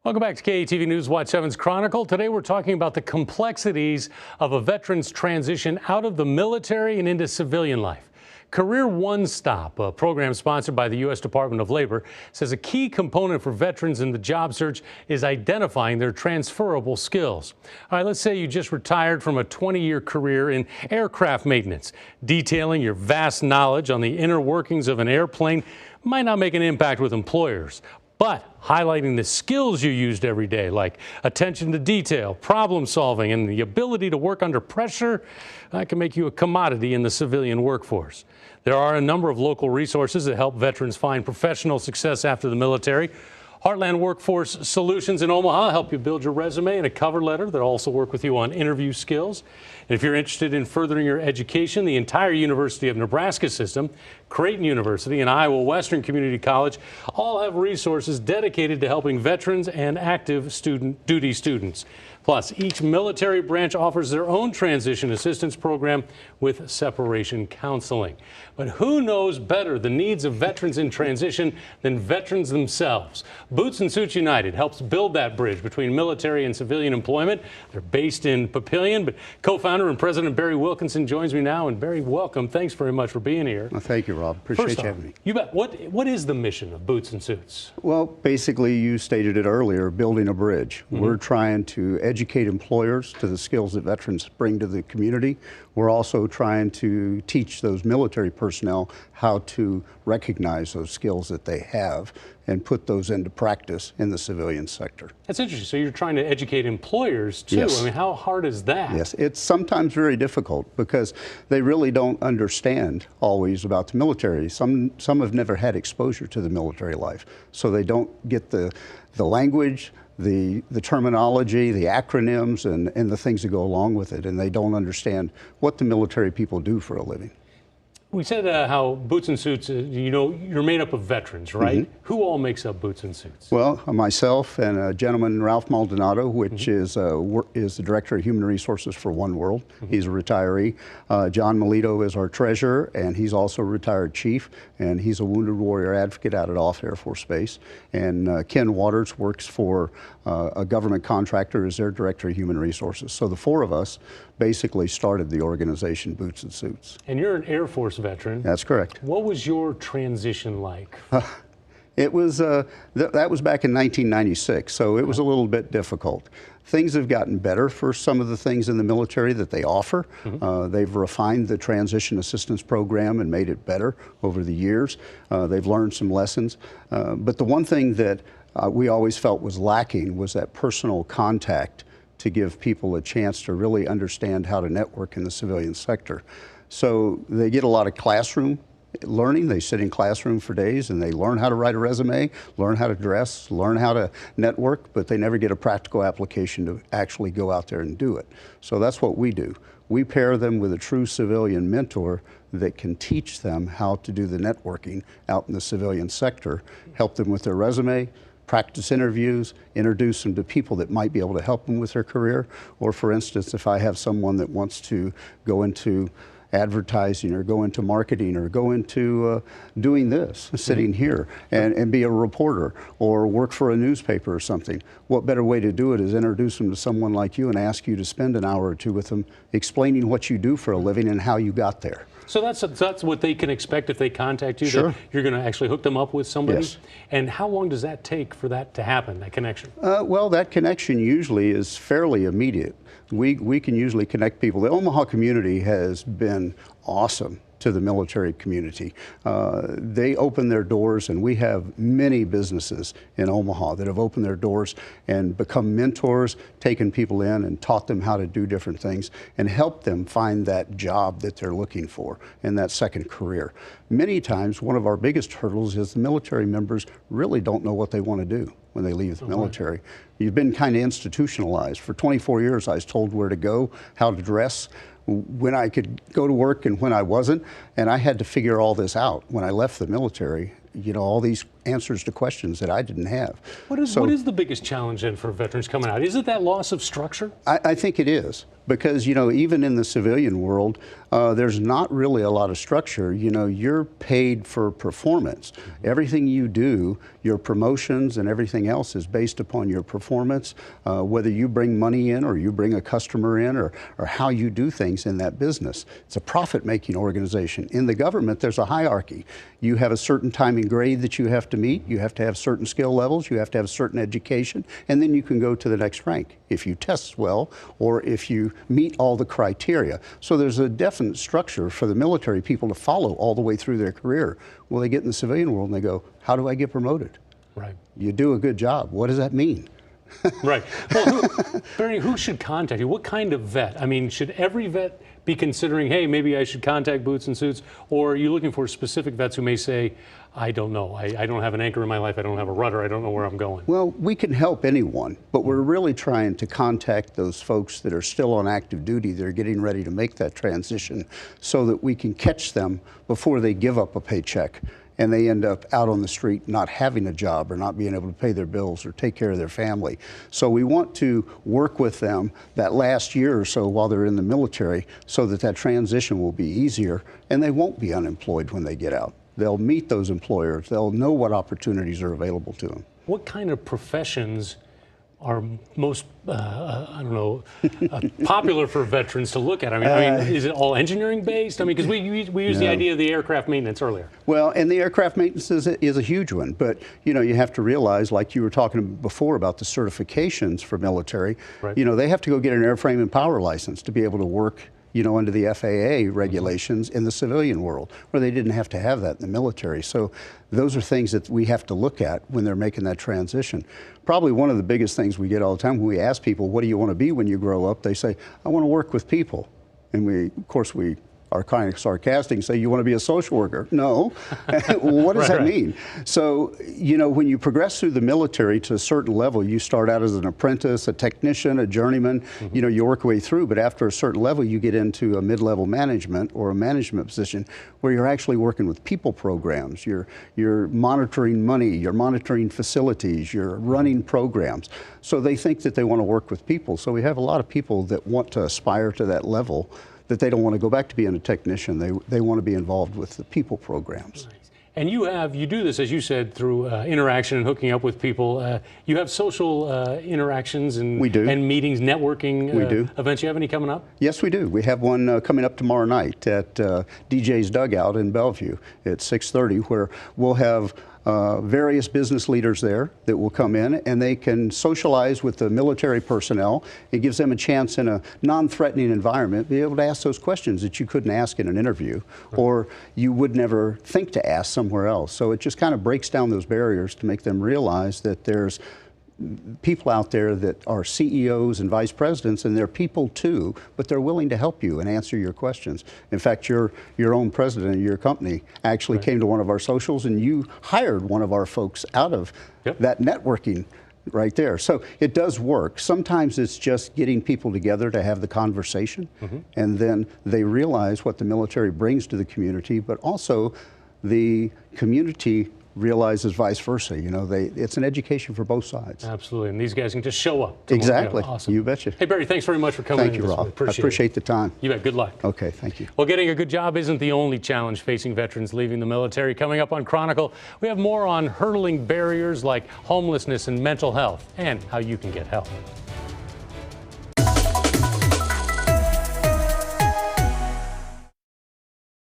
Welcome back to KETV News Watch 7's Chronicle. Today we're talking about the complexities of a veteran's transition out of the military and into civilian life. Career One Stop, a program sponsored by the U.S. Department of Labor, says a key component for veterans in the job search is identifying their transferable skills. All right, let's say you just retired from a 20-year career in aircraft maintenance. Detailing your vast knowledge on the inner workings of an airplane might not make an impact with employers. But highlighting the skills you used every day, like attention to detail, problem solving, and the ability to work under pressure, that can make you a commodity in the civilian workforce. There are a number of local resources that help veterans find professional success after the military. Heartland Workforce Solutions in Omaha help you build your resume and a cover letter. They'll also work with you on interview skills. And if you're interested in furthering your education, the entire University of Nebraska system, Creighton University, and Iowa Western Community College all have resources dedicated to helping veterans and active duty students. Plus, each military branch offers their own transition assistance program with separation counseling. But who knows better the needs of veterans in transition than veterans themselves? Boots and Suits United helps build that bridge between military and civilian employment. They're based in Papillion, but co-founder and president Barry Wilkinson joins me now. And Barry, welcome. Thanks very much for being here. Well, thank you, Rob. Appreciate you having me. You bet. What is the mission of Boots and Suits? Well, basically, you stated it earlier, building a bridge. We're trying to educate employers to the skills that veterans bring to the community. We're also trying to teach those military personnel how to recognize those skills that they have and put those into practice in the civilian sector. That's interesting. So you're trying to educate employers too. Yes. I mean, how hard is that? Yes, it's sometimes very difficult because they really don't understand always about the military. Some have never had exposure to the military life, so they don't get the language, the terminology, the acronyms, and the things that go along with it, and they don't understand what the military people do for a living. We said how Boots and Suits, you're made up of veterans, right? Who all makes up Boots and Suits? Well, myself and a gentleman, Ralph Maldonado, which is the Director of Human Resources for One World. He's a retiree. John Melito is our treasurer, and he's also a retired chief, and he's a wounded warrior advocate out at Off Air Force Base. And Ken Waters works for a government contractor as their Director of Human Resources. So the four of us basically started the organization Boots and Suits. And you're an Air Force veteran. That's correct. What was your transition like? It was, that was back in 1996, so it was a little bit difficult. Things have gotten better for some of the things in the military that they offer. They've refined the transition assistance program and made it better over the years. They've learned some lessons. But the one thing that we always felt was lacking was that personal contact to give people a chance to really understand how to network in the civilian sector. So they get a lot of classroom learning. They sit in classroom for days and they learn how to write a resume, learn how to dress, learn how to network, but they never get a practical application to actually go out there and do it. So that's what we do. We pair them with a true civilian mentor that can teach them how to do the networking out in the civilian sector, help them with their resume, practice interviews, introduce them to people that might be able to help them with their career. Or for instance, if I have someone that wants to go into advertising or go into marketing or go into doing this, sitting here and be a reporter or work for a newspaper or something, what better way to do it is introduce them to someone like you and ask you to spend an hour or two with them explaining what you do for a living and how you got there. So that's what they can expect if they contact you? Sure. That you're going to actually hook them up with somebody? Yes. And how long does that take for that to happen, that connection? Well, that connection usually is fairly immediate. We can usually connect people. The Omaha community has been awesome to the military community. They open their doors, and we have many businesses in Omaha that have opened their doors and become mentors, taken people in and taught them how to do different things and helped them find that job that they're looking for in that second career. Many times, one of our biggest hurdles is the military members really don't know what they want to do when they leave the military. You've been kind of institutionalized. For 24 years, I was told where to go, how to dress, when I could go to work and when I wasn't, and I had to figure all this out when I left the military. You know, all these answers to questions that I didn't have. What is the biggest challenge then for veterans coming out? Is it that loss of structure? I think it is. Because, even in the civilian world, there's not really a lot of structure. You're paid for performance. Everything you do, your promotions and everything else is based upon your performance, whether you bring money in or you bring a customer in or how you do things in that business. It's a profit-making organization. In the government, there's a hierarchy. You have a certain time and grade that you have to meet. You have to have certain skill levels. You have to have certain education. And then you can go to the next rank if you test well or if you meet all the criteria. So there's a definite structure for the military people to follow all the way through their career. Well, they get in the civilian world and they go, how do I get promoted? Right. You do a good job. What does that mean? Right. Well, Barry, who should contact you? What kind of vet? I mean, should every vet be considering, hey, maybe I should contact Boots and Suits? Or are you looking for specific vets who may say, I don't know, I don't have an anchor in my life, I don't have a rudder, I don't know where I'm going? Well, we can help anyone, but we're really trying to contact those folks that are still on active duty, that are getting ready to make that transition, so that we can catch them before they give up a paycheck and they end up out on the street not having a job or not being able to pay their bills or take care of their family. So we want to work with them that last year or so while they're in the military so that that transition will be easier and they won't be unemployed when they get out. They'll meet those employers. They'll know what opportunities are available to them. What kind of professions are most, popular for veterans to look at? I mean, is it all engineering based? I mean, because we used the idea of the aircraft maintenance earlier. Well, and the aircraft maintenance is a huge one. But, you have to realize, like you were talking before about the certifications for military, right. They have to go get an airframe and power license to be able to work under the FAA regulations in the civilian world, where they didn't have to have that in the military. So those are things that we have to look at when they're making that transition. Probably one of the biggest things we get all the time when we ask people, what do you want to be when you grow up? They say, I want to work with people. And of course, we are kind of sarcastic and say, you want to be a social worker? No. What does that mean? So, when you progress through the military to a certain level, you start out as an apprentice, a technician, a journeyman, you work your way through, but after a certain level, you get into a mid-level management or a management position where you're actually working with people programs. You're monitoring money, you're monitoring facilities, you're running programs. So they think that they want to work with people. So we have a lot of people that want to aspire to that level, that they don't want to go back to being a technician. They want to be involved with the people programs. Nice. And you do this, as you said, through interaction and hooking up with people. You have social interactions and, we do. And meetings, networking we do. Events. You have any coming up? Yes, we do. We have one coming up tomorrow night at DJ's Dugout in Bellevue at 6:30, where we'll have various business leaders there that will come in and they can socialize with the military personnel. It gives them a chance in a non-threatening environment to be able to ask those questions that you couldn't ask in an interview or you would never think to ask somewhere else. So it just kind of breaks down those barriers to make them realize that there's people out there that are CEOs and vice presidents, and they're people too, but they're willing to help you and answer your questions. In fact, your own president of your company actually came to one of our socials, and you hired one of our folks out of that networking right there. So it does work. Sometimes it's just getting people together to have the conversation, and then they realize what the military brings to the community, but also the community realizes vice versa. It's an education for both sides. Absolutely, and these guys can just show up. Exactly. Awesome. You betcha. Hey, Barry, thanks very much for coming in. Thank you, Rob. I Appreciate appreciate the time. You bet. Good luck. Okay, thank you. Well, getting a good job isn't the only challenge facing veterans leaving the military. Coming up on Chronicle, we have more on hurdling barriers like homelessness and mental health, and how you can get help.